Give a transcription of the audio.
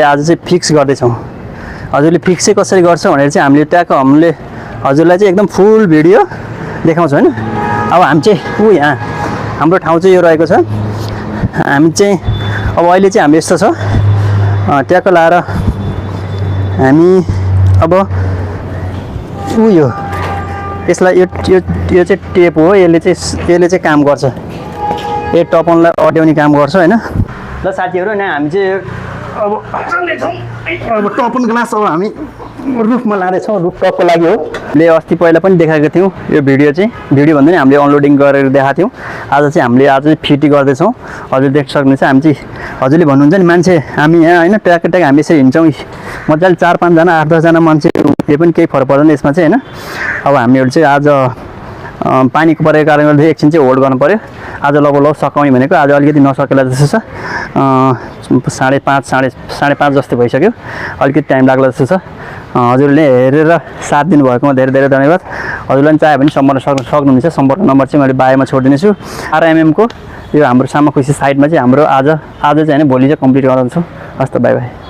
आज चाहिँ फिक्स गर्दैछौँ। हजुरले फिक्स चाहिँ कसरी गर्छ भनेर चाहिँ हामीले हजुरलाई चाहिँ एकदम फुल भिडियो देखाउँछौँ होइन। अब हामी चाहिँ यहाँ हाम्रो ठाउँ चाहिँ यो रहेको छ। हामी चाहिँ अब अहिले चाहिँ हामी यस्तो छ ट्याक्क लाएर हामी अब यो यसलाई यो चाहिँ टेप हो। यसले चाहिँ काम गर्छ, यो टपनलाई अड्याउने काम गर्छ होइन। ल साथीहरू यहाँ हामी चाहिँ अब टपन ग्लास अब हामी रुफमा लाँदैछौँ। रुफ टपको लागि हो। ले अस्ति पहिला पनि देखाएको थियौँ यो भिडियो भन्दा नि हामीले अनलोडिङ गरेर देखाएको थियौँ। आज चाहिँ हामीले फिटी गर्दैछौँ। हजुर देख्न सक्नुहुन्छ। हामी चाहिँ हजुरले भन्नुहुन्छ नि मान्छे हामी यहाँ होइन ट्याक हामी यसरी हिँड्छौँ मजाले 4-5 जना 8-10 जना मान्छे त्यो पनि केही फरक पर्दैन यसमा चाहिँ होइन। अब हामीहरू चाहिँ आज पानीको परेको कारणले गर्दा एकछिन चाहिँ होल्ड गर्नु पऱ्यो। आज लगभग सकाउने भनेको आज अलिकति नसकेला जस्तो छ। 5:30 जस्तो भइसक्यो। अलिकति टाइम लाग्ला जस्तो छ। हजुरले हेरेर साथ दिनुभएकोमा धेरै धेरै धन्यवाद। हजुरलाई पनि चाह्यो भने सम्पर्क सक्नुहुनेछ। सम्पर्क नम्बर चाहिँ मैले बायोमा छोडिदिनेछु। RMM को यो हाम्रो सामाखुसी साइटमा चाहिँ हाम्रो आज चाहिँ होइन भोलि चाहिँ कम्प्लिट गराउँछौँ। हस् त बाई बाई।